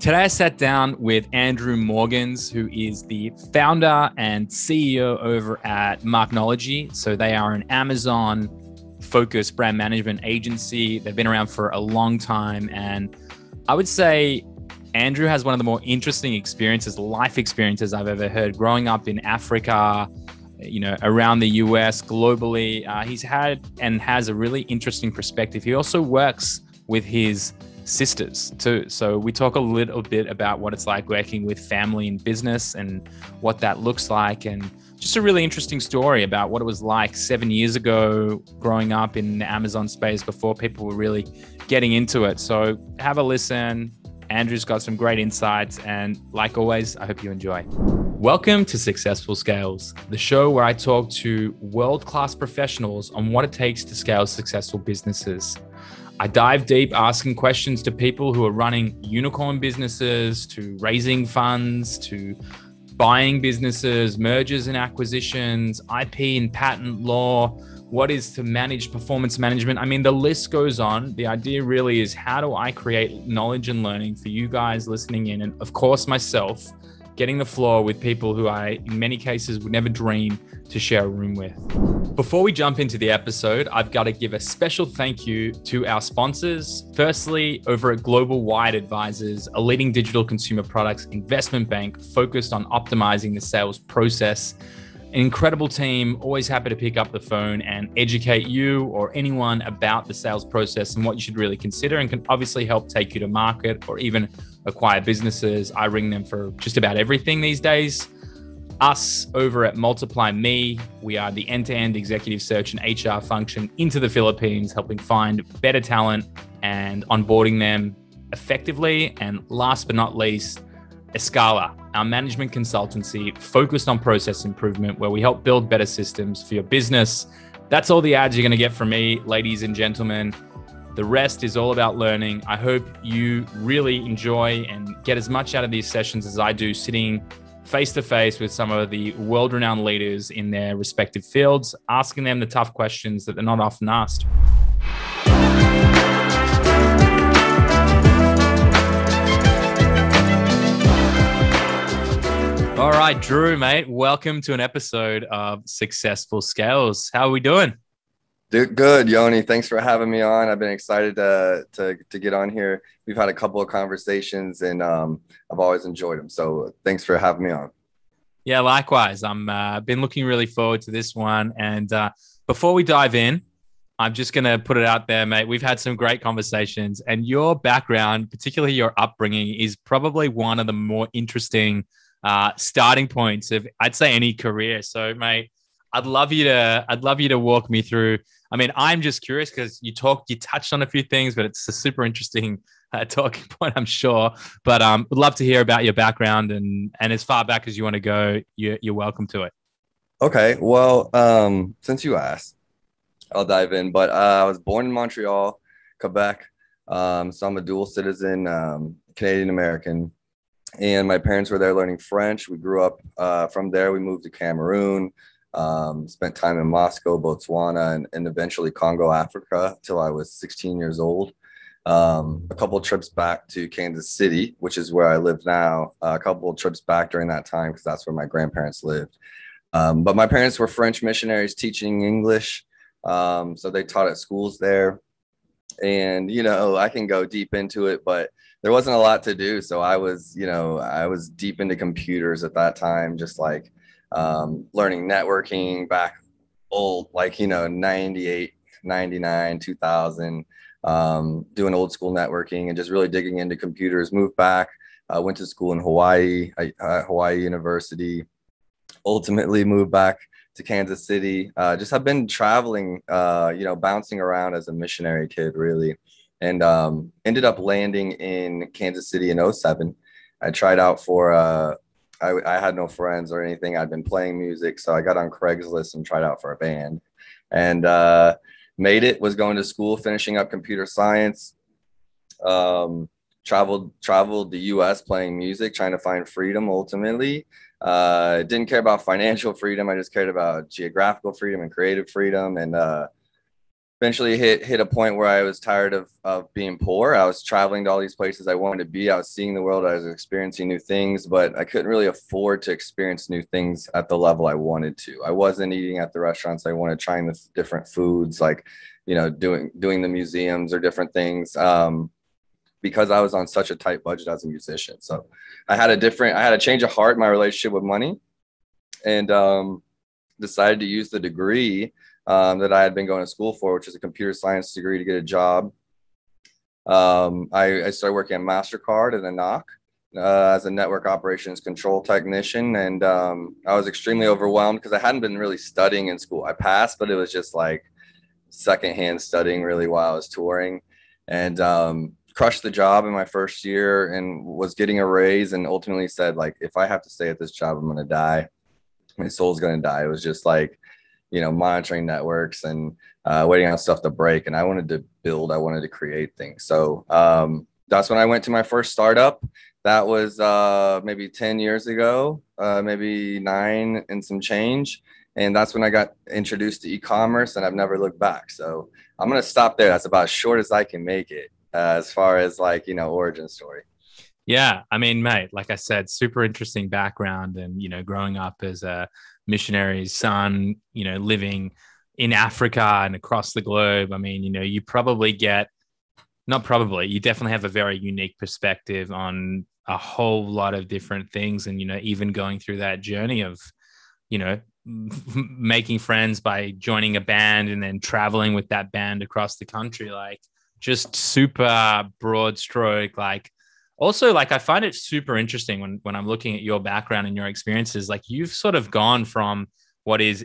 Today I sat down with Andrew Morgans, who is the founder and CEO over at Marknology. So they are an Amazon-focused brand management agency. They've been around for a long time. And I would say Andrew has one of the more interesting experiences, life experiences I've ever heard. Growing up in Africa, around the US, globally, he's had and has a really interesting perspective. He also works with his sisters too. So we talk a little bit about what it's like working with family and business and what that looks like, and just a really interesting story about what it was like 7 years ago growing up in the Amazon space before people were really getting into it. So have a listen. Andrew's got some great insights, and like always, I hope you enjoy. Welcome to Successful Scales, the show where I talk to world-class professionals on what it takes to scale successful businesses. I dive deep asking questions to people who are running unicorn businesses, to raising funds, to buying businesses, mergers and acquisitions, IP and patent law, what is to manage performance management. I mean, the list goes on. The idea really is, how do I create knowledge and learning for you guys listening in? And of course, myself, getting the floor with people who I, in many cases, would never dream to share a room with. Before we jump into the episode, I've got to give a special thank you to our sponsors. Firstly, over at Global Wide Advisors, a leading digital consumer products investment bank focused on optimizing the sales process. An incredible team, always happy to pick up the phone and educate you or anyone about the sales process and what you should really consider, and can obviously help take you to market or even acquire businesses. I ring them for just about everything these days. Us over at Multiply Me, we are the end-to-end executive search and HR function into the Philippines, helping find better talent and onboarding them effectively. And last but not least, Escala, our management consultancy focused on process improvement, where we help build better systems for your business. That's all the ads you're going to get from me, ladies and gentlemen. The rest is all about learning. I hope you really enjoy and get as much out of these sessions as I do, sitting face to face with some of the world-renowned leaders in their respective fields, asking them the tough questions that they're not often asked. All right, Drew, mate, welcome to an episode of Successful Scales. How are we doing? Good, Yoni. Thanks for having me on. I've been excited to get on here. We've had a couple of conversations, and I've always enjoyed them. So thanks for having me on. Yeah, likewise. I'm been looking really forward to this one. And before we dive in, I'm just going to put it out there, mate. We've had some great conversations, and your background, particularly your upbringing, is probably one of the more interesting starting points of, I'd say, any career. So, mate, I'd love you to walk me through. I mean, I'm just curious because you touched on a few things, but it's a super interesting talking point, I'm sure. But would love to hear about your background, and as far back as you want to go, you're welcome to it. Okay. Well, since you asked, I'll dive in. But I was born in Montreal, Quebec. So I'm a dual citizen, Canadian American. And my parents were there learning French. We grew up from there. We moved to Cameroon, spent time in Moscow, Botswana, and eventually Congo, Africa, till I was 16 years old. A couple of trips back to Kansas City, which is where I live now. A couple of trips back during that time because that's where my grandparents lived. But my parents were French missionaries teaching English. So they taught at schools there. And, I can go deep into it, but there wasn't a lot to do. So I was deep into computers at that time, just like learning networking back old, 98, 99, 2000, doing old school networking and just really digging into computers. Moved back, went to school in Hawaii, Hawaii University, ultimately moved back to Kansas City. Just have been traveling, bouncing around as a missionary kid, really. And ended up landing in Kansas City in 2007. I tried out for, I had no friends or anything. I'd been playing music. So I got on Craigslist and tried out for a band, and made it, was going to school, finishing up computer science. Traveled the US playing music, trying to find freedom ultimately. Didn't care about financial freedom. I just cared about geographical freedom and creative freedom. And eventually hit a point where I was tired of being poor. I was traveling to all these places I wanted to be. I was seeing the world. I was experiencing new things, but I couldn't really afford to experience new things at the level I wanted to. I wasn't eating at the restaurants I wanted, trying the different foods, like, you know, doing the museums or different things, because I was on such a tight budget as a musician. So I had a change of heart in my relationship with money, and decided to use the degree that I had been going to school for, which is a computer science degree, to get a job. I started working at MasterCard and a knock as a network operations control technician. And I was extremely overwhelmed because I hadn't been really studying in school. I passed, but it was just like secondhand studying really while I was touring, and crushed the job in my first year and was getting a raise, and ultimately said, like, if I have to stay at this job, I'm going to die. My soul's going to die. It was just like, you know, monitoring networks and waiting on stuff to break. And I wanted to build, I wanted to create things. So that's when I went to my first startup. That was maybe 10 years ago, maybe 9 and some change. And that's when I got introduced to e-commerce, and I've never looked back. So I'm going to stop there. That's about as short as I can make it as far as, like, you know, origin story. Yeah, I mean, mate, like I said, super interesting background, and, you know, growing up as a missionary's son, you know, living in Africa and across the globe. I mean, you know, you probably get, not probably, you definitely have a very unique perspective on a whole lot of different things. And, you know, even going through that journey of, you know, making friends by joining a band and then traveling with that band across the country, like, just super broad stroke. Like, also, like, I find it super interesting when I'm looking at your background and your experiences. Like, you've sort of gone from what is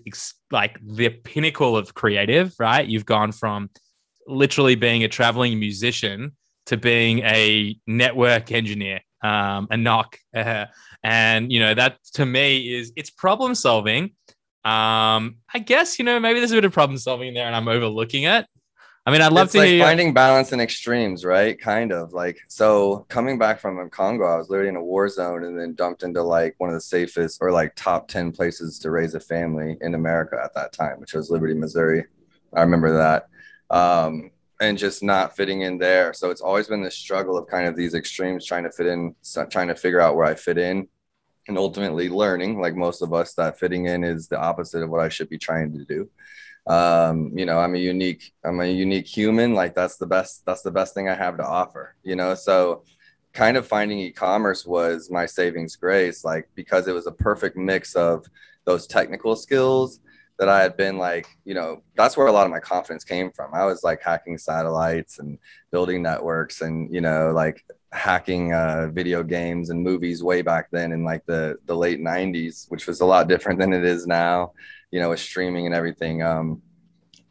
like the pinnacle of creative, right? You've gone from literally being a traveling musician to being a network engineer, a knock. And, you know, that to me it's problem solving. I guess, you know, maybe there's a bit of problem solving there and I'm overlooking it. I mean, I'd love to hear finding balance in extremes, right? Kind of like, so coming back from Congo, I was literally in a war zone and then dumped into like one of the safest or like top 10 places to raise a family in America at that time, which was Liberty, Missouri. I remember that. And just not fitting in there. So it's always been this struggle of kind of these extremes, trying to fit in, trying to figure out where I fit in, and ultimately learning, like most of us, that fitting in is the opposite of what I should be trying to do. You know, I'm a unique human. Like, that's the best thing I have to offer, you know? So kind of finding e-commerce was my savings grace, like, because it was a perfect mix of those technical skills that I had been, like, you know, that's where a lot of my confidence came from. I was like hacking satellites and building networks and, you know, like hacking video games and movies way back then in like the late 90s, which was a lot different than it is now, you know, with streaming and everything.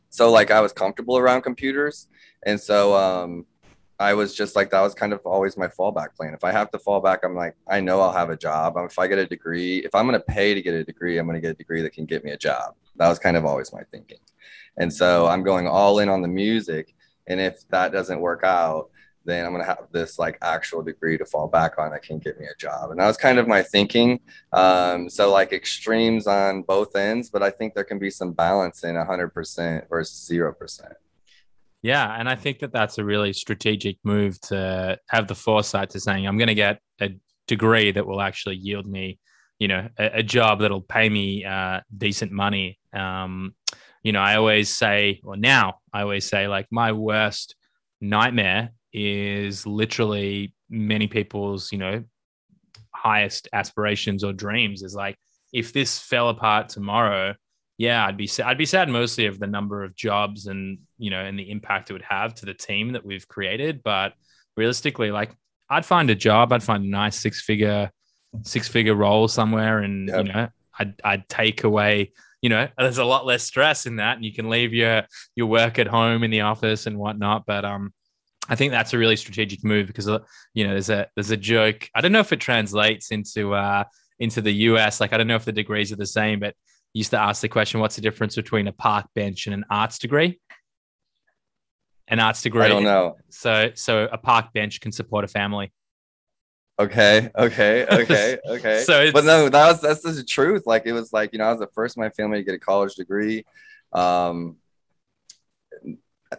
So like I was comfortable around computers. And so I was just like, that was kind of always my fallback plan. If I have to fall back, I'm like, I know I'll have a job. If I get a degree, if I'm going to pay to get a degree, I'm going to get a degree that can get me a job. That was kind of always my thinking. And so I'm going all in on the music. And if that doesn't work out, then I'm going to have this like actual degree to fall back on that can get me a job. And that was kind of my thinking. So like extremes on both ends, but I think there can be some balance in 100% versus 0%. Yeah, and I think that that's a really strategic move, to have the foresight to saying, I'm going to get a degree that will actually yield me, you know, a job that'll pay me decent money. You know, I always say, or now I always say, like, my worst nightmare is literally many people's, you know, highest aspirations or dreams is like, if this fell apart tomorrow, yeah, I'd be sad mostly of the number of jobs and, you know, and the impact it would have to the team that we've created. But realistically, like, I'd find a job, I'd find a nice six figure role somewhere, and Yep. you know, I'd take away, you know, there's a lot less stress in that, and you can leave your work at home in the office and whatnot. But I think that's a really strategic move because, you know, there's a joke. I don't know if it translates into the US. Like, I don't know if the degrees are the same, but I used to ask the question, what's the difference between a park bench and an arts degree? An arts degree. I don't know. So a park bench can support a family. Okay. So but no, that's the truth. Like, it was like, you know, I was the first in my family to get a college degree.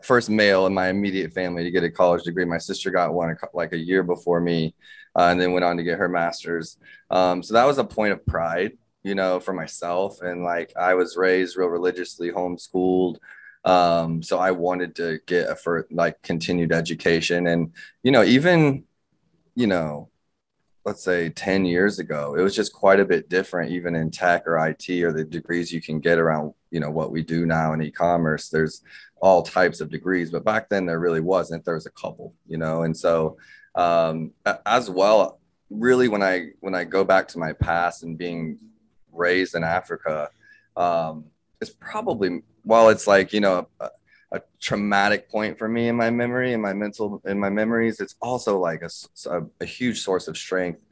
first male in my immediate family to get a college degree. My sister got one like a year before me, and then went on to get her master's. So that was a point of pride, for myself. And like I was raised real religiously, homeschooled. So I wanted to get like continued education. And, even, you know, let's say 10 years ago, it was just quite a bit different, even in tech or IT or the degrees you can get around, what we do now in e-commerce. There's all types of degrees, but back then there really wasn't. There was a couple, and so as well, really when I go back to my past and being raised in Africa, it's probably, while it's like, a traumatic point for me in my memory, in my memories, it's also like a huge source of strength.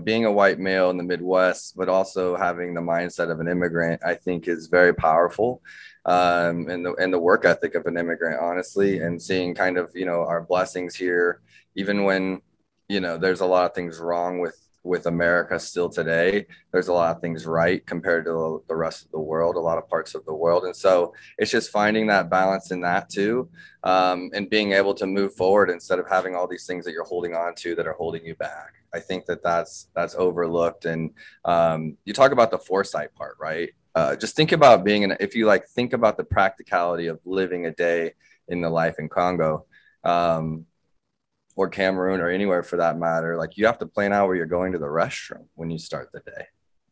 Being a white male in the Midwest, but also having the mindset of an immigrant, I think is very powerful. And the work ethic of an immigrant, honestly, and seeing kind of, our blessings here, even when, there's a lot of things wrong with America still today. There's a lot of things right compared to the rest of the world, a lot of parts of the world. And so it's just finding that balance in that too, and being able to move forward instead of having all these things that you're holding on to that are holding you back. I think that's overlooked. And you talk about the foresight part, right? Just think about if you like, think about the practicality of living a day in the life in Congo, or Cameroon or anywhere for that matter. Like you have to plan out where you're going to the restroom when you start the day.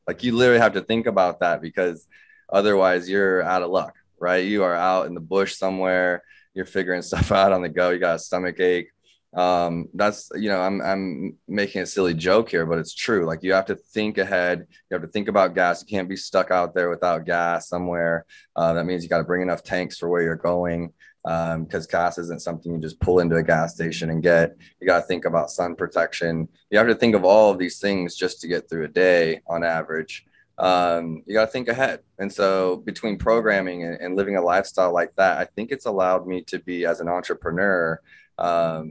Like you literally have to think about that, because otherwise you're out of luck, right? You are out in the bush somewhere, you're figuring stuff out on the go, you got a stomach ache. That's, I'm making a silly joke here, but it's true. Like you have to think ahead, you have to think about gas. You can't be stuck out there without gas somewhere. That means you got to bring enough tanks for where you're going, because gas isn't something you just pull into a gas station and get. You got to think about sun protection. You have to think of all of these things just to get through a day on average. You got to think ahead. And so between programming and living a lifestyle like that, I think it's allowed me to be, as an entrepreneur, I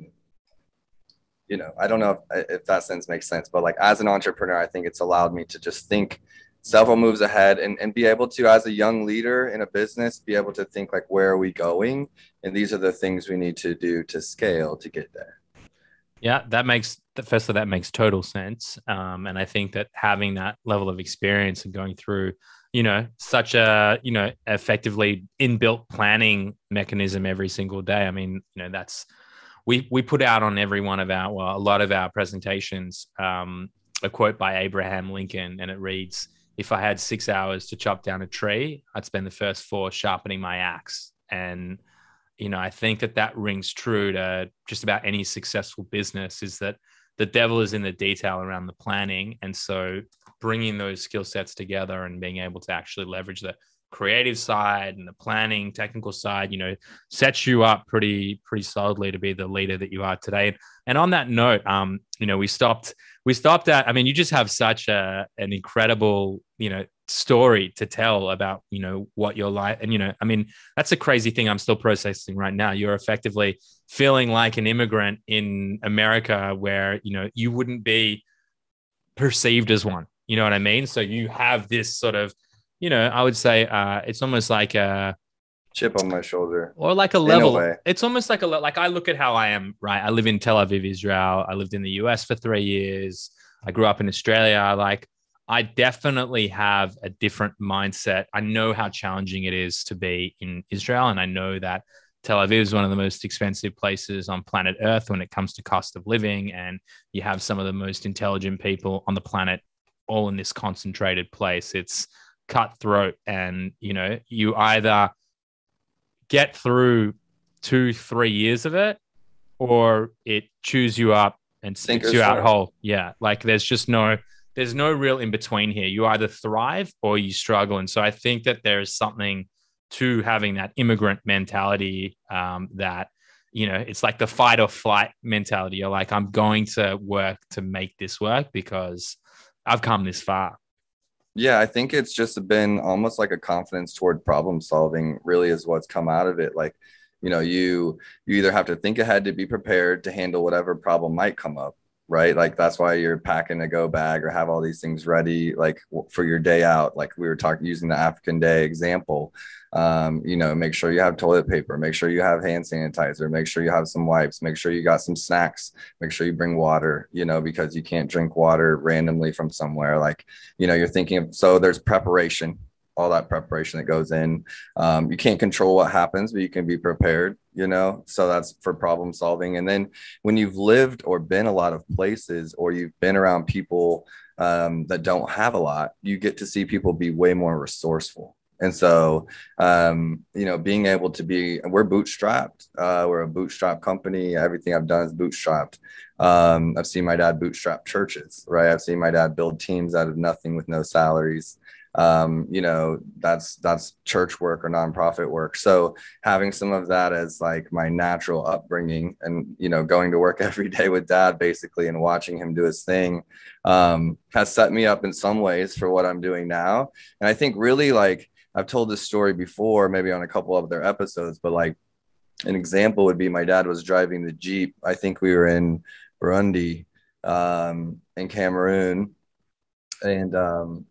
don't know if that sense makes sense, but like as an entrepreneur, I think it's allowed me to just think several moves ahead, and be able to, as a young leader in a business, be able to think like, where are we going? And these are the things we need to do to scale to get there. Yeah, that makes total sense. And I think that having that level of experience and going through, such a, effectively inbuilt planning mechanism every single day. I mean, that's, we put out on every one of a lot of our presentations, a quote by Abraham Lincoln, and it reads, "If I had 6 hours to chop down a tree, I'd spend the first 4 sharpening my axe." And, I think that rings true to just about any successful business, is that the devil is in the detail around the planning. And so bringing those skill sets together and being able to actually leverage the creative side and the planning technical side, sets you up pretty solidly to be the leader that you are today. And on that note, we stopped at, I mean, you just have such an incredible, story to tell about, what your life, and, I mean, that's a crazy thing I'm still processing right now. You're effectively feeling like an immigrant in America where, you wouldn't be perceived as one, you know what I mean? So you have this sort of, I would say it's almost like a chip on my shoulder, or like a level. It's almost like like I look at how I am, right? I live in Tel Aviv, Israel. I lived in the US for 3 years. I grew up in Australia. Like I definitely have a different mindset. I know how challenging it is to be in Israel. And I know that Tel Aviv is one of the most expensive places on planet Earth when it comes to cost of living. And you have some of the most intelligent people on the planet all in this concentrated place. It's cutthroat, and you either get through 2-3 years of it, or it chews you up and spits you out whole. Yeah, like there's no real in between here. You either thrive or you struggle. And so I think that there's something to having that immigrant mentality, that it's like the fight or flight mentality. You're like, I'm going to work to make this work because I've come this far. Yeah, I think it's just been almost like a confidence toward problem solving, really, is what's come out of it. Like, you either have to think ahead to be prepared to handle whatever problem might come up, right? Like that's why you're packing a go bag or have all these things ready, like for your day out. Like we were talking using the African day example. You know, make sure you have toilet paper, make sure you have hand sanitizer, make sure you have some wipes, make sure you got some snacks, make sure you bring water, you know, because you can't drink water randomly from somewhere. Like, you know, you're thinking of, so there's preparation, all that preparation that goes in. You can't control what happens, but you can be prepared, you know, so that's for problem solving. And then when you've lived or been a lot of places, or you've been around people that don't have a lot, you get to see people be way more resourceful. And so, you know, being able to be, we're bootstrapped. We're a bootstrap company. Everything I've done is bootstrapped. I've seen my dad bootstrap churches, right? I've seen my dad build teams out of nothing with no salaries. You know, that's church work or nonprofit work. So having some of that as like my natural upbringing, and, you know, going to work every day with dad basically and watching him do his thing, has set me up in some ways for what I'm doing now. And I think really, like, I've told this story before, maybe on a couple of their episodes, but like an example would be my dad was driving the Jeep. I think we were in Burundi, in Cameroon, and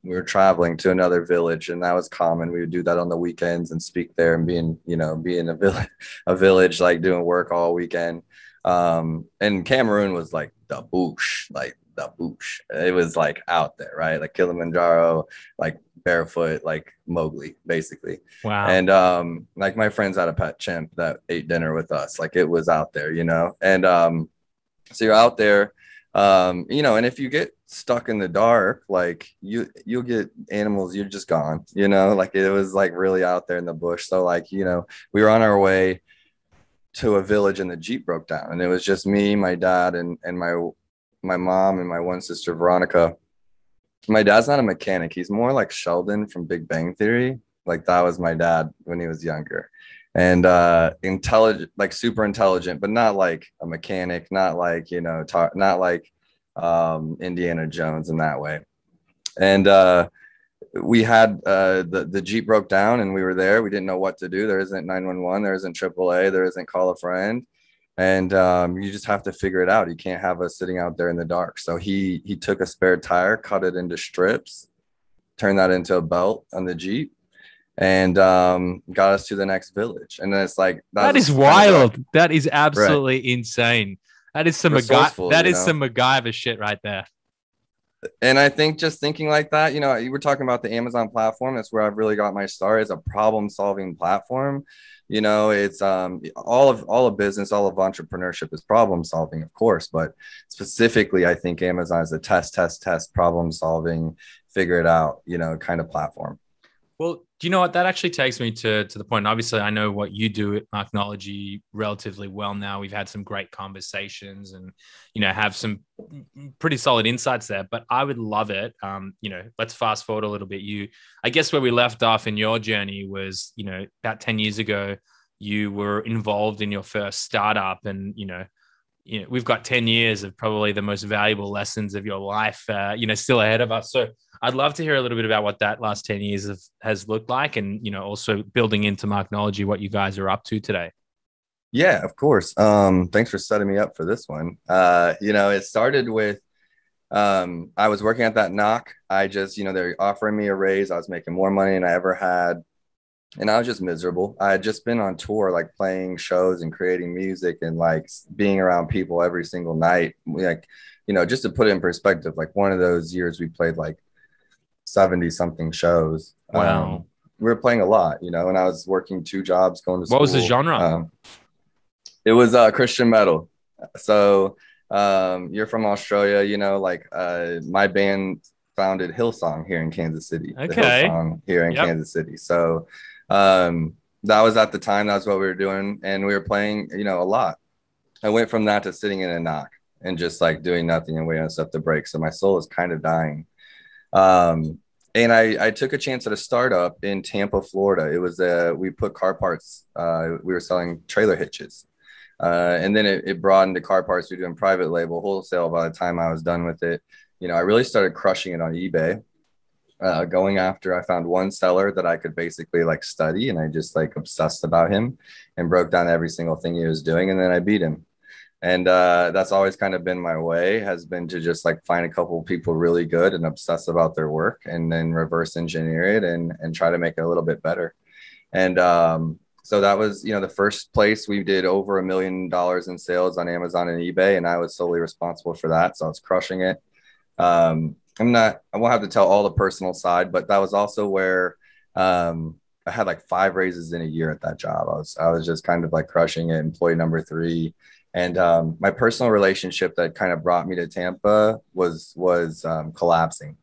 we were traveling to another village, and that was common. We would do that on the weekends and speak there and be in a village, like doing work all weekend. And Cameroon was like the bush, it was like out there, right? Like Kilimanjaro, like barefoot, like Mowgli, basically. Wow. And like my friends had a pet chimp that ate dinner with us. Like it was out there, you know. And so you're out there, you know, and if you get stuck in the dark, like you'll get animals, you're just gone, you know. Like it was like really out there in the bush. So like, you know, we were on our way to a village and the Jeep broke down, and it was just me, my dad, and my mom and my one sister Veronica. My dad's not a mechanic, he's more like Sheldon from Big Bang Theory. Like that was my dad when he was younger. And intelligent, like super intelligent, but not like a mechanic, not like, you know, not like Indiana Jones in that way. And we had the Jeep broke down, and we were there. We didn't know what to do. There isn't 911, there isn't AAA, there isn't call a friend. And you just have to figure it out. You can't have us sitting out there in the dark. So he took a spare tire, cut it into strips, turned that into a belt on the Jeep, and got us to the next village. And then it's like that is wild. That is absolutely insane. That is some some MacGyver shit right there. And I think just thinking like that, you know, you were talking about the Amazon platform. That's where I've really got my start, as a problem solving platform. You know, it's all of business, all of entrepreneurship is problem solving, of course, but specifically, I think Amazon is a test problem solving, figure it out, you know, kind of platform. Well, do you know what? That actually takes me to the point. Obviously, I know what you do at Marknology relatively well now. We've had some great conversations and, you know, have some pretty solid insights there. But I would love it. You know, let's fast forward a little bit. I guess where we left off in your journey was, you know, about 10 years ago, you were involved in your first startup, and, you know, we've got 10 years of probably the most valuable lessons of your life, you know, still ahead of us. So I'd love to hear a little bit about what that last 10 years has looked like, and, you know, also building into Marknology, what you guys are up to today. Yeah, of course. Thanks for setting me up for this one. You know, it started with, I was working at that knock. I just, you know, they're offering me a raise. I was making more money than I ever had, and I was just miserable. I had just been on tour, like playing shows and creating music and like being around people every single night. Like, you know, just to put it in perspective, like one of those years we played like 70 something shows. Wow. We were playing a lot, you know, and I was working 2 jobs, going to school. What was the genre? It was Christian metal. So you're from Australia, you know, like my band founded Hillsong here in Kansas City. Okay. The Hillsong here in Kansas City. So that was at the time, that's what we were doing. And we were playing, you know, a lot. I went from that to sitting in a knock and just like doing nothing and waiting on stuff to break. So my soul is kind of dying. And I took a chance at a startup in Tampa, Florida. It was we put car parts. We were selling trailer hitches. And then it broadened to car parts. We were doing private label, wholesale. By the time I was done with it, you know, I really started crushing it on eBay. Going after, I found one seller that I could basically like study, and I just like obsessed about him and broke down every single thing he was doing. And then I beat him. And that's always kind of been my way, has been to just like find a couple of people really good and obsess about their work and then reverse engineer it and try to make it a little bit better. And so that was, the first place we did over $1 million in sales on Amazon and eBay, and I was solely responsible for that. So I was crushing it. I won't have to tell all the personal side, but that was also where I had like 5 raises in a year at that job. I was just kind of like crushing it, employee number 3. And my personal relationship that kind of brought me to Tampa was collapsing.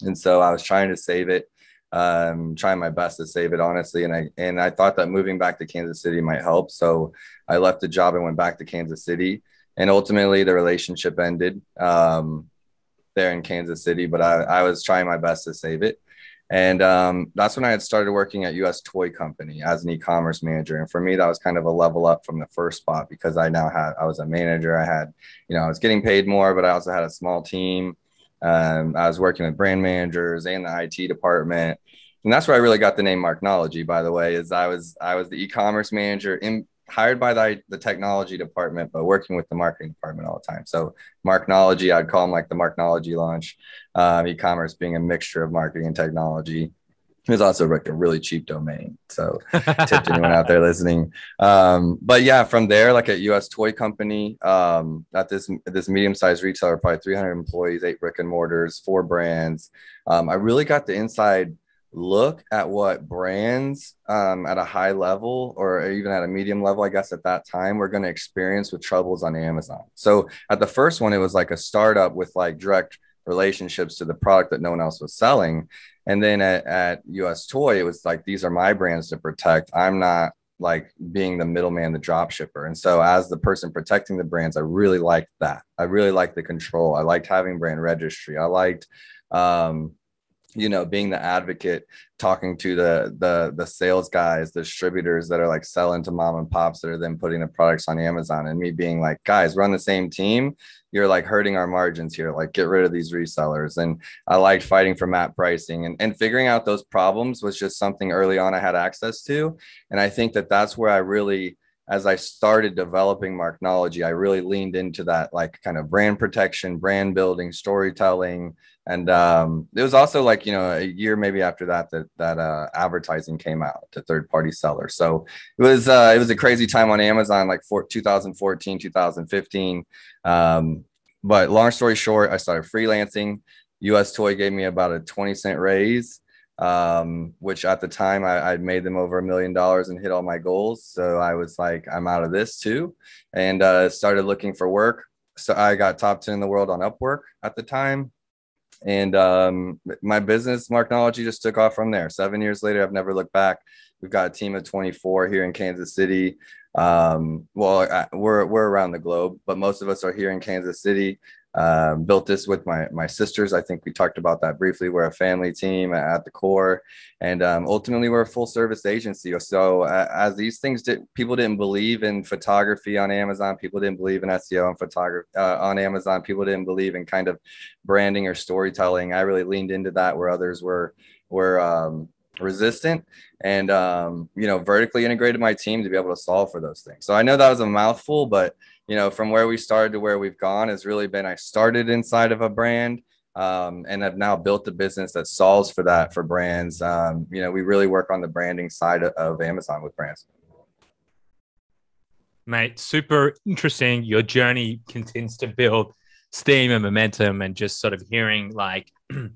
And so I was trying to save it, trying my best to save it, honestly. And I thought that moving back to Kansas City might help. So I left the job and went back to Kansas City. And ultimately the relationship ended there in Kansas City, but I was trying my best to save it. And that's when I had started working at US Toy Company as an e-commerce manager. And for me, that was kind of a level up from the first spot, because I was a manager. I had, I was getting paid more, but I also had a small team. I was working with brand managers and the IT department. And that's where I really got the name Marknology, by the way, is I was the e-commerce manager hired by the technology department, but working with the marketing department all the time. So Marknology, I'd call them like the Marknology launch, e-commerce being a mixture of marketing and technology. It was also like a really cheap domain. So tip to anyone out there listening. But yeah, from there, like at US Toy Company, at this medium-sized retailer, probably 300 employees, 8 brick and mortars, 4 brands. I really got the inside look at what brands at a high level or even at a medium level, I guess at that time, we're going to experience with troubles on Amazon. So at the first one, it was like a startup with like direct relationships to the product that no one else was selling. And then at US Toy, it was like, these are my brands to protect. I'm not like being the middleman, the drop shipper. And so as the person protecting the brands, I really liked that. I really liked the control. I liked having brand registry. I liked, being the advocate, talking to the sales guys, the distributors that are like selling to mom and pops that are then putting the products on Amazon, and me being like, guys, we're on the same team. You're like hurting our margins here. Like, get rid of these resellers. And I liked fighting for map pricing and figuring out those problems was just something early on I had access to. And I think that that's where I really, as I started developing Marknology, I really leaned into that, like kind of brand protection, brand building, storytelling. And it was also like, a year maybe after that advertising came out to third-party sellers. So it was a crazy time on Amazon, like 2014, 2015. But long story short, I started freelancing. US Toy gave me about a 20-cent raise, which at the time I'd made them over $1 million and hit all my goals. So I was like, I'm out of this too, and started looking for work. So I got top 10 in the world on Upwork at the time. And my business, Marknology, just took off from there. 7 years later, I've never looked back. We've got a team of 24 here in Kansas City. We're around the globe, but most of us are here in Kansas City. Built this with my sisters. I think we talked about that briefly. We're a family team at the core, and ultimately we're a full service agency. So as these things people didn't believe in photography on Amazon. People didn't believe in SEO and photography on Amazon. People didn't believe in kind of branding or storytelling. I really leaned into that where others were resistant, and vertically integrated my team to be able to solve for those things. So I know that was a mouthful, but from where we started to where we've gone has really been, I started inside of a brand and have now built a business that solves for that for brands. We really work on the branding side of Amazon with brands. Mate, super interesting. Your journey continues to build steam and momentum, and just sort of hearing like the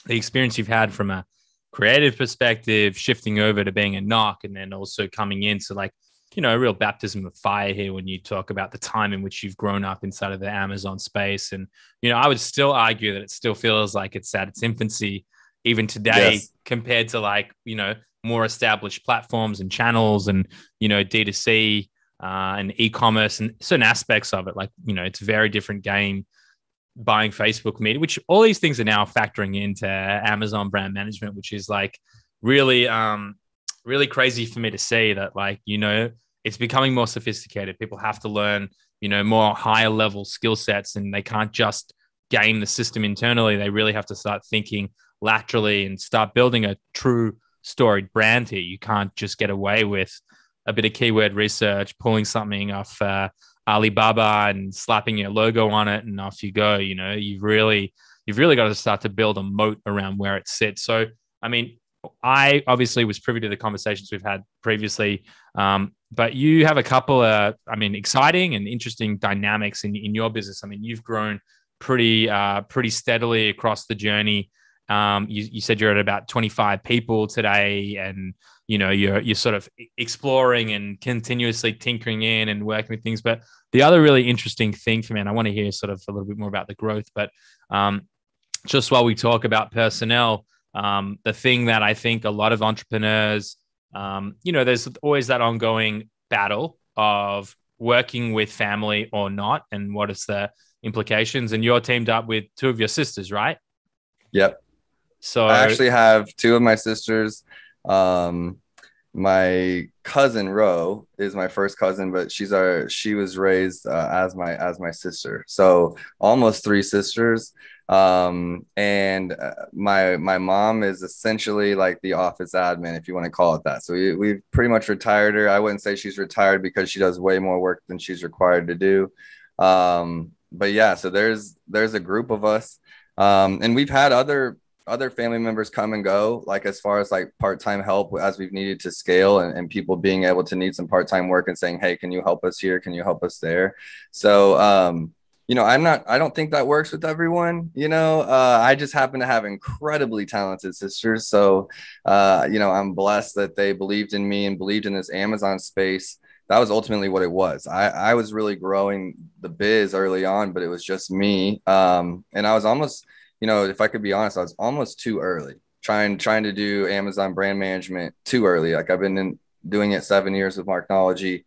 experience you've had from a creative perspective, shifting over to being a knock, and then also coming into like, a real baptism of fire here when you talk about the time in which you've grown up inside of the Amazon space. And, I would still argue that it still feels like it's at its infancy even today, yes, compared to like, more established platforms and channels and, D2C and e-commerce and certain aspects of it. Like, it's a very different game buying Facebook media, which all these things are now factoring into Amazon brand management, which is like really, really crazy for me to see that, like, it's becoming more sophisticated. People have to learn, more higher level skill sets, and they can't just game the system internally. They really have to start thinking laterally and start building a true storied brand here. You can't just get away with a bit of keyword research, pulling something off Alibaba and slapping your logo on it and off you go. You've really got to start to build a moat around where it sits. So, I mean, I obviously was privy to the conversations we've had previously, but you have a couple of, exciting and interesting dynamics in your business. I mean, you've grown pretty steadily across the journey. You said you're at about 25 people today, and you're sort of exploring and continuously tinkering in and working with things. But the other really interesting thing for me, and I want to hear sort of a little bit more about the growth, but just while we talk about personnel, the thing that I think a lot of entrepreneurs, there's always that ongoing battle of working with family or not, and what is the implications. And you're teamed up with two of your sisters, right? Yep. So I actually have two of my sisters. My cousin Ro is my first cousin, but she was raised as my sister. So almost three sisters. And my mom is essentially like the office admin, if you want to call it that. So we've pretty much retired her. I wouldn't say she's retired because she does way more work than she's required to do. But yeah, so there's a group of us. And we've had other family members come and go, like as far as like part-time help as we've needed to scale, and people being able to need some part-time work and saying, hey, can you help us here? Can you help us there? So, I don't think that works with everyone. I just happen to have incredibly talented sisters. So, I'm blessed that they believed in me and believed in this Amazon space. That was ultimately what it was. I was really growing the biz early on, but it was just me. And I was almost, if I could be honest, I was almost too early trying to do Amazon brand management too early. Like I've been doing it 7 years with Marknology.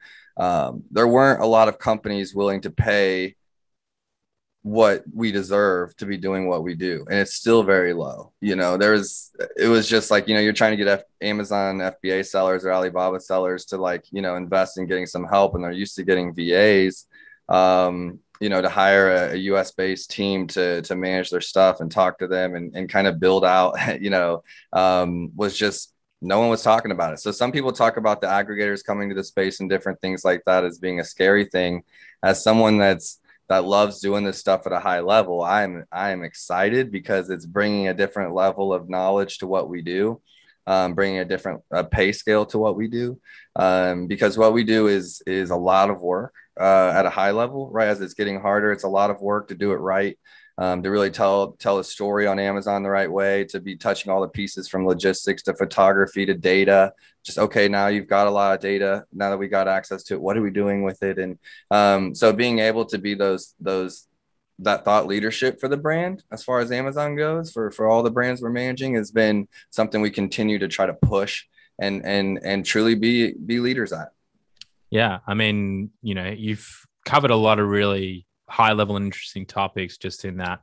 There weren't a lot of companies willing to pay what we deserve to be doing what we do, and it's still very low. It was just like, you're trying to get Amazon FBA sellers or Alibaba sellers to invest in getting some help, and they're used to getting VAs, to hire a US based team to manage their stuff and talk to them and kind of build out, was just, no one was talking about it. So some people talk about the aggregators coming to the space and different things like that as being a scary thing. As someone that loves doing this stuff at a high level, I'm excited because it's bringing a different level of knowledge to what we do, bringing a different pay scale to what we do, because what we do is a lot of work at a high level, right? As it's getting harder, it's a lot of work to do it right, to really tell a story on Amazon the right way, to be touching all the pieces from logistics to photography to data. Just, okay, now you've got a lot of data. Now that we got access to it, what are we doing with it? And so being able to be that thought leadership for the brand as far as Amazon goes, for all the brands we're managing, has been something we continue to try to push and truly be leaders at. Yeah, I mean, you've covered a lot of really high level and interesting topics just in that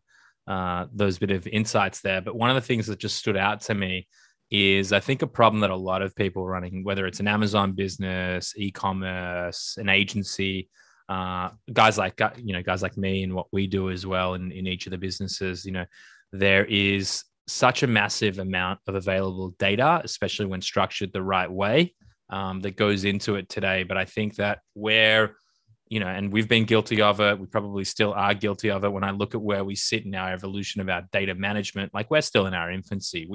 those bit of insights there. But one of the things that just stood out to me is, I think, a problem that a lot of people running, whether it's an Amazon business, e-commerce, an agency, guys like me and what we do as well in each of the businesses, there is such a massive amount of available data, especially when structured the right way, that goes into it today. But I think that and we've been guilty of it, we probably still are guilty of it. When I look at where we sit in our evolution of our data management, like we're still in our infancy.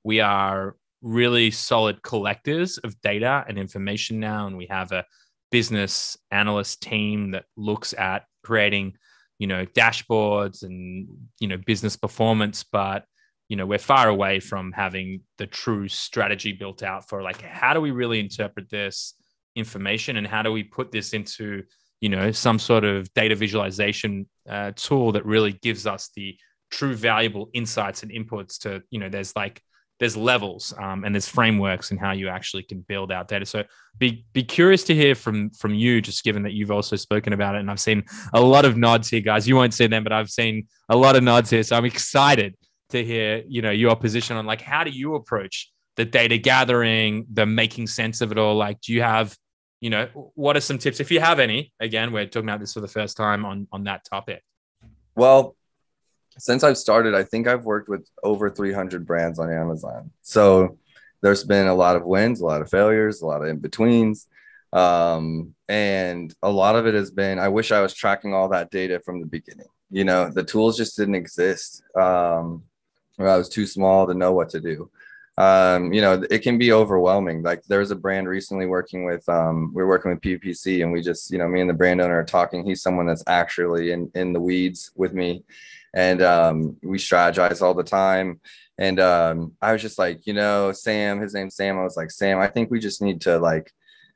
We are really solid collectors of data and information now, and we have a business analyst team that looks at creating, dashboards and, business performance. But, we're far away from having the true strategy built out for how do we really interpret this information, and how do we put this into, some sort of data visualization tool that really gives us the true valuable insights and inputs to, there's levels and there's frameworks in how you actually can build out data. So be curious to hear from you, just given that you've also spoken about it. And I've seen a lot of nods here, guys. You won't see them, but I've seen a lot of nods here. So I'm excited to hear, your position on how do you approach the data gathering, the making sense of it all? Do you have, what are some tips, if you have any? Again, we're talking about this for the first time on that topic. Well, since I've started, I think I've worked with over 300 brands on Amazon. So there's been a lot of wins, a lot of failures, a lot of in-betweens. And a lot of it has been, I wish I was tracking all that data from the beginning. The tools just didn't exist. Or I was too small to know what to do. It can be overwhelming. Like there was a brand recently working with, we were working with PPC, and we just, me and the brand owner are talking. He's someone that's actually in the weeds with me. And we strategize all the time. And I was just like, Sam, his name's Sam. I was like, Sam, I think we just need to like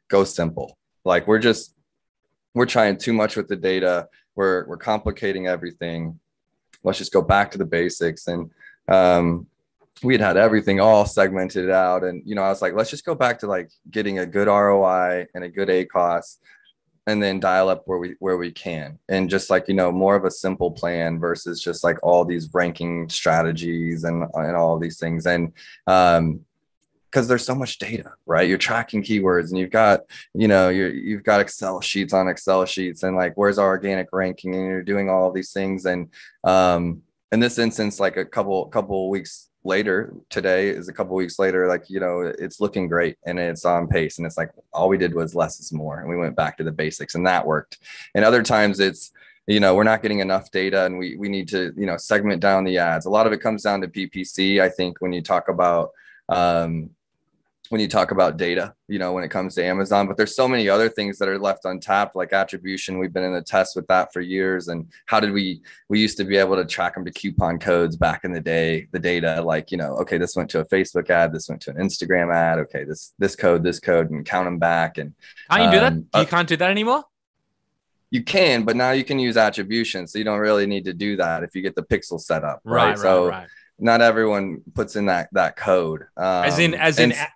go simple. Like we're trying too much with the data. We're complicating everything. Let's just go back to the basics. And we had everything all segmented out. And, I was like, let's just go back to like getting a good ROI and a good ACOS, and then dial up where we can. And just like, more of a simple plan versus just like all these ranking strategies and all of these things. And, because there's so much data, right? You're tracking keywords, and you've got, you've got Excel sheets on Excel sheets, and like, where's our organic ranking? And you're doing all of these things. And in this instance, like a couple weeks later, today is a couple weeks later, like, it's looking great and it's on pace. And it's like, all we did was less is more. And we went back to the basics, and that worked. And other times it's, we're not getting enough data, and we need to, segment down the ads. A lot of it comes down to PPC. I think when you talk about data, when it comes to Amazon, but there's so many other things that are left untapped, like attribution. We've been in the test with that for years. And how did we used to be able to track them to coupon codes back in the day, the data, like, okay, this went to a Facebook ad, this went to an Instagram ad. Okay, this code, and count them back. And can't you do that? You can't do that anymore? You can, but now you can use attribution. So you don't really need to do that if you get the pixel set up. Right. Right. Not everyone puts in that code. As in,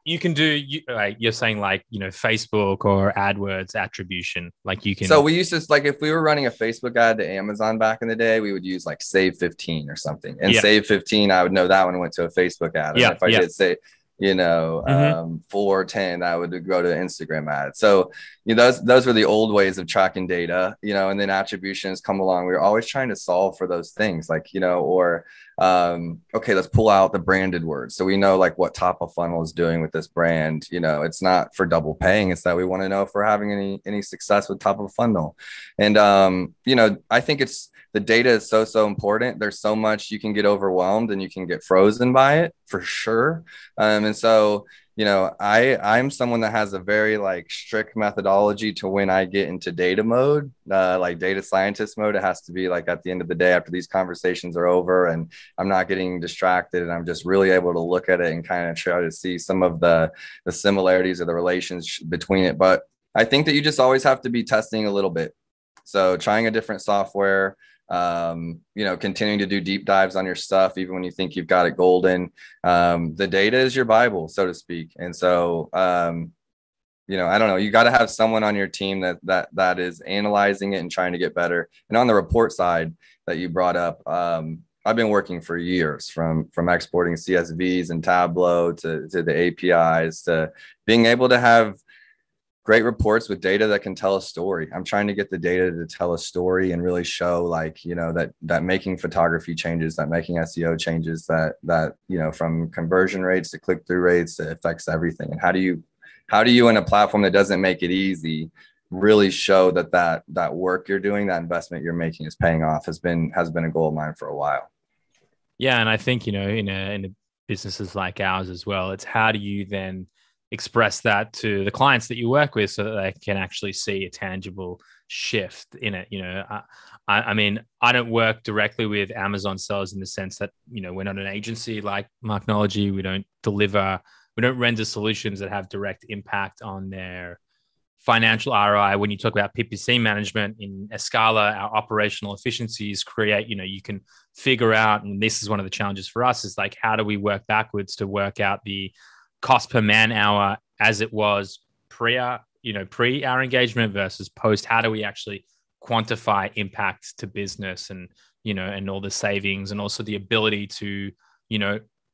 you can do. You're saying like Facebook or AdWords attribution. Like you can. So we used to, like, if we were running a Facebook ad to Amazon back in the day, we would use like Save 15 or something. And Save 15, I would know that one went to a Facebook ad. And if I did say, 410, that would go to Instagram ad. So those were the old ways of tracking data. And then attributions come along. We were always trying to solve for those things, like okay, let's pull out the branded words, so we know like what top of funnel is doing with this brand. It's not for double paying, it's that we want to know if we're having any success with top of funnel. And I think it's, the data is so important. There's so much, you can get overwhelmed and you can get frozen by it for sure. And so I'm someone that has a very like strict methodology to when I get into data mode, like data scientist mode. It has to be like at the end of the day, after these conversations are over and I'm not getting distracted, and I'm just really able to look at it and kind of try to see some of the similarities or the relations between it. But I think that you just always have to be testing a little bit. So trying a different software, continuing to do deep dives on your stuff, even when you think you've got it golden. The data is your Bible, so to speak. And so, I don't know, you got to have someone on your team that is analyzing it and trying to get better. And on the report side that you brought up, I've been working for years from exporting CSVs and Tableau to the APIs, to being able to have great reports with data that can tell a story. I'm trying to get the data to tell a story and really show like, that making photography changes, that making SEO changes, that from conversion rates to click-through rates, it affects everything. And how do you in a platform that doesn't make it easy really show that work you're doing, that investment you're making is paying off, has been a goal of mine for a while. Yeah. And I think, in businesses like ours as well, it's how do you then express that to the clients that you work with so that they can actually see a tangible shift in it. I mean, I don't work directly with Amazon sellers in the sense that, we're not an agency like Marknology. We don't render solutions that have direct impact on their financial ROI. When you talk about PPC management in Escala, our operational efficiencies create, you can figure out, and this is one of the challenges for us, is like, how do we work backwards to work out the cost per man hour as it was pre our engagement versus post? How do we actually quantify impact to business and all the savings, and also the ability to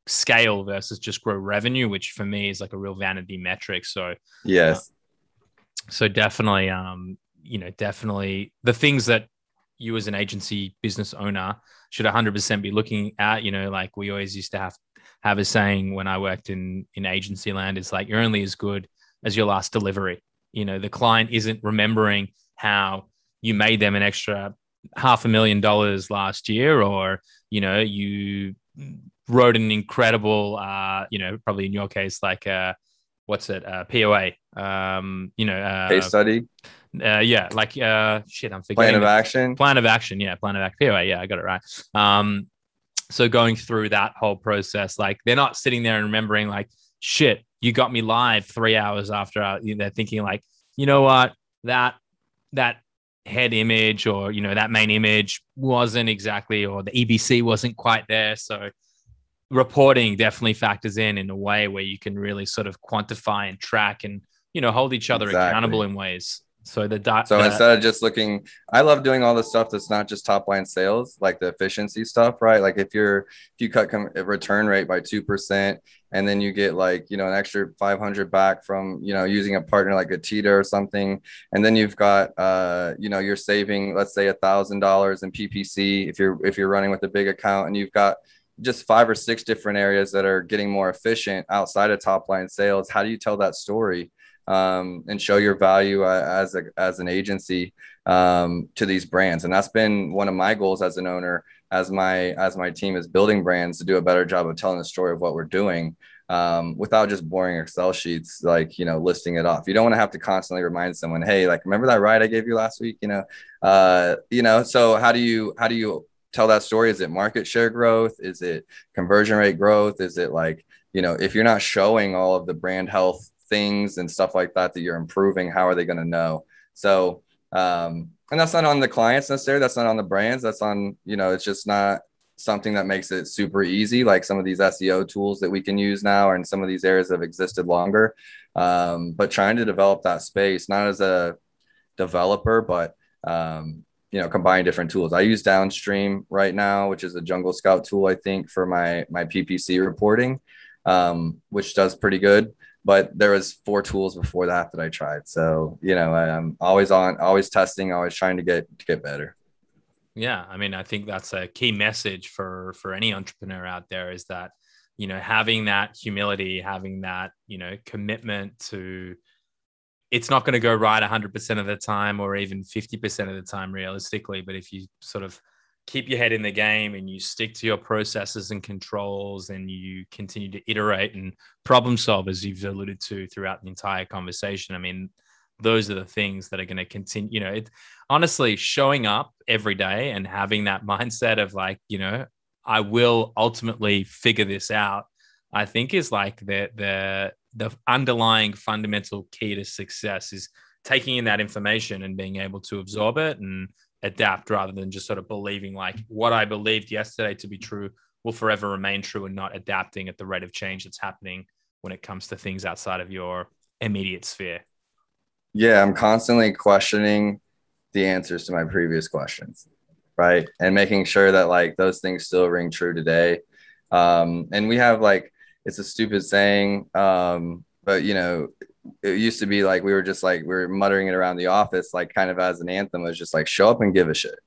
scale versus just grow revenue, which for me is like a real vanity metric. So yes, so definitely definitely the things that you as an agency business owner should 100% be looking at. Like we always used to have a saying when I worked in agency land, is like, you're only as good as your last delivery. the client isn't remembering how you made them an extra $500,000 last year, or, you wrote an incredible, probably in your case, like, POA, Case study, like, shit, I'm plan forgetting of action. Plan of action. Yeah. Plan of action. POA. Yeah. I got it right. So going through that whole process, like, they're not sitting there and remembering like, shit, you got me live 3 hours after. They're thinking like, you know what, that head image, or, that main image wasn't exactly, or the EBC wasn't quite there. So reporting definitely factors in a way where you can really sort of quantify and track and, hold each other accountable in ways. So instead of just looking, I love doing all the stuff that's not just top line sales, like the efficiency stuff, right? Like if you cut return rate by 2%, and then you get like, an extra 500 back from, using a partner like a Tita or something. And then you've got, you're saving, let's say $1,000 in PPC if you're running with a big account, and you've got just 5 or 6 different areas that are getting more efficient outside of top line sales. How do you tell that story? And show your value as an agency to these brands. And that's been one of my goals as an owner, as my team is building brands, to do a better job of telling the story of what we're doing, without just boring Excel sheets, like, listing it off. You don't want to have to constantly remind someone, hey, like, remember that ride I gave you last week? So how do you tell that story? Is it market share growth? Is it conversion rate growth? Is it like, if you're not showing all of the brand health things and stuff like that you're improving, how are they going to know? So and that's not on the clients necessarily, that's not on the brands, that's on, it's just not something that makes it super easy, like some of these SEO tools that we can use now, and some of these areas have existed longer, but trying to develop that space, not as a developer, but combine different tools. I use Downstream right now, which is a Jungle Scout tool, I think, for my PPC reporting, which does pretty good. But there was 4 tools before that I tried. So, I'm always testing, always trying to get better. Yeah. I mean, I think that's a key message for any entrepreneur out there, is that, having that humility, having that, commitment to, it's not going to go right 100% of the time, or even 50% of the time realistically. But if you sort of keep your head in the game and you stick to your processes and controls, and you continue to iterate and problem solve, as you've alluded to throughout the entire conversation, I mean, those are the things that are going to continue, honestly, showing up every day and having that mindset of like, I will ultimately figure this out, I think is like the underlying fundamental key to success, is taking in that information and being able to absorb it and adapt, rather than just sort of believing like what I believed yesterday to be true will forever remain true, and not adapting at the rate of change that's happening when it comes to things outside of your immediate sphere. Yeah, I'm constantly questioning the answers to my previous questions, right? And making sure that like those things still ring true today. And we have like, it's a stupid saying, but it used to be like we were muttering it around the office, like kind of as an anthem, was just like, show up and give a shit.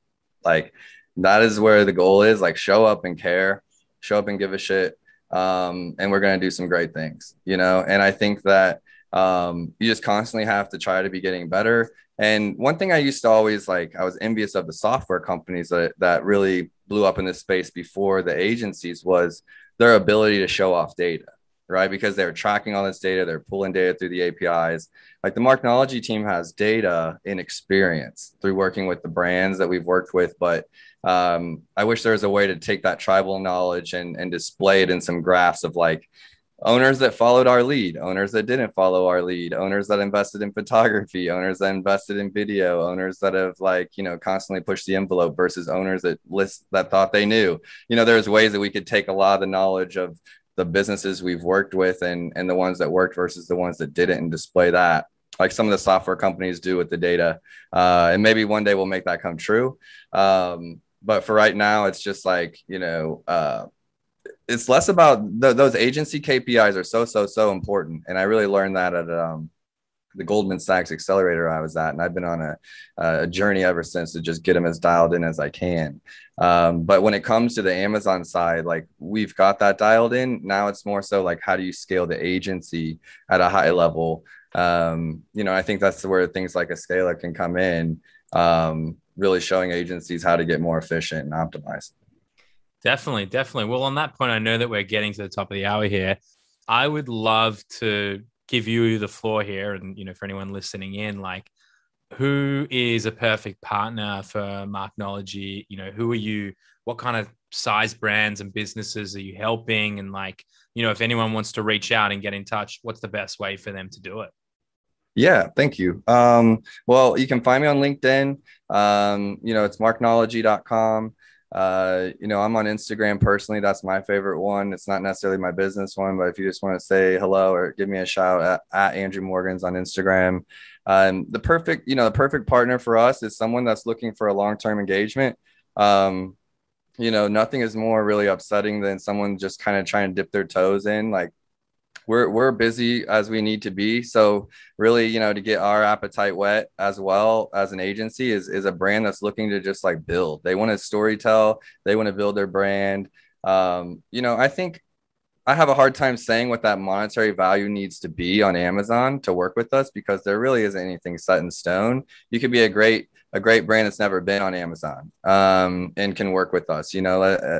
Like that is where the goal is, like show up and care, show up and give a shit. And we're going to do some great things, and I think that you just constantly have to try to be getting better. And one thing I used to always like, I was envious of the software companies that really blew up in this space before the agencies, was their ability to show off data, right? Because they're tracking all this data, they're pulling data through the APIs. Like the Marknology team has data and experience through working with the brands that we've worked with. But I wish there was a way to take that tribal knowledge and display it in some graphs of like, owners that followed our lead, owners that didn't follow our lead, owners that invested in photography, owners that invested in video, owners that have like, constantly pushed the envelope, versus owners that thought they knew. There's ways that we could take a lot of the knowledge of the businesses we've worked with and the ones that worked versus the ones that didn't, and display that like some of the software companies do with the data. And maybe one day we'll make that come true. But for right now, it's just like, it's less about those agency KPIs are so important. And I really learned that at the Goldman Sachs accelerator I was at. And I've been on a journey ever since to just get them as dialed in as I can. But when it comes to the Amazon side, like we've got that dialed in. Now it's more so like, how do you scale the agency at a high level? I think that's where things like a scaler can come in, really showing agencies how to get more efficient and optimize. Definitely, definitely. Well, on that point, I know that we're getting to the top of the hour here. I would love to give you the floor here, and for anyone listening in, like, who is a perfect partner for Marknology? Who are you? What kind of size brands and businesses are you helping? And if anyone wants to reach out and get in touch, what's the best way for them to do it? Yeah, thank you. Well, you can find me on LinkedIn. It's marknology.com. I'm on Instagram personally. That's my favorite one. It's not necessarily my business one, but if you just want to say hello or give me a shout at Andrew Morgans on Instagram. The perfect partner for us is someone that's looking for a long-term engagement. Nothing is more really upsetting than someone just kind of trying to dip their toes in. Like, we're busy as we need to be. So really, to get our appetite wet as well as an agency is a brand that's looking to just like build. They want to storytell. They want to build their brand. I think I have a hard time saying what that monetary value needs to be on Amazon to work with us, because there really isn't anything set in stone. You could be a great brand that's never been on Amazon, and can work with us,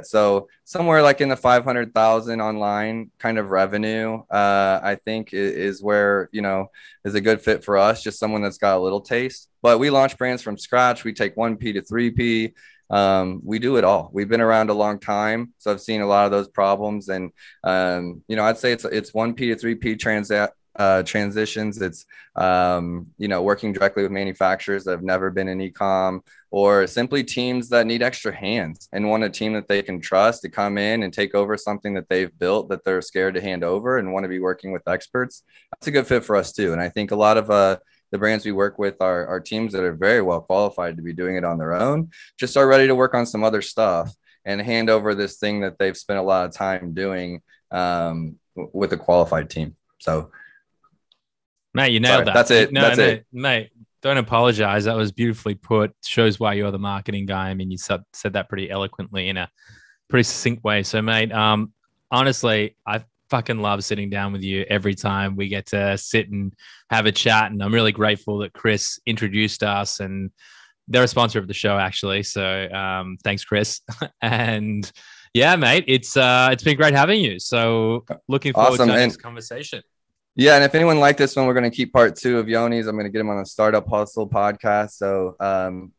so somewhere like in the 500,000 online kind of revenue, I think is where, is a good fit for us. Just someone that's got a little taste, but we launch brands from scratch. We take 1P to 3P. We do it all. We've been around a long time, so I've seen a lot of those problems. And I'd say it's 1P to 3P transitions. It's working directly with manufacturers that have never been in e-com, or simply teams that need extra hands and want a team that they can trust to come in and take over something that they've built that they're scared to hand over and want to be working with experts. That's a good fit for us too. And I think a lot of the brands we work with are teams that are very well qualified to be doing it on their own, just are ready to work on some other stuff and hand over this thing that they've spent a lot of time doing, with a qualified team. So, mate, you nailed that. That's it. That's it, mate. Don't apologize. That was beautifully put. Shows why you're the marketing guy. I mean, you said that pretty eloquently in a pretty succinct way. So, mate, honestly, I fucking love sitting down with you every time we get to sit and have a chat. And I'm really grateful that Chris introduced us, and they're a sponsor of the show, actually. So thanks, Chris. And yeah, mate, it's been great having you. So looking forward to this conversation. Yeah, and if anyone liked this one, we're going to keep part 2 of Yoni's. I'm going to get him on a Startup Hustle podcast. So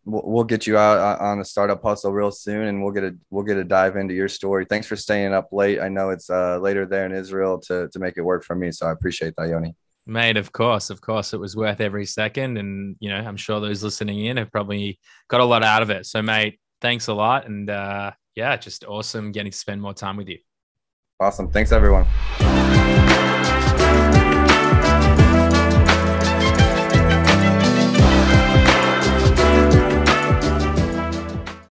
we'll get you out on the Startup Hustle real soon, and we'll get a dive into your story. Thanks for staying up late. I know it's later there in Israel to make it work for me, so I appreciate that, Yoni. Mate, of course, it was worth every second, and I'm sure those listening in have probably got a lot out of it. So, mate, thanks a lot, and just awesome getting to spend more time with you. Awesome, thanks everyone.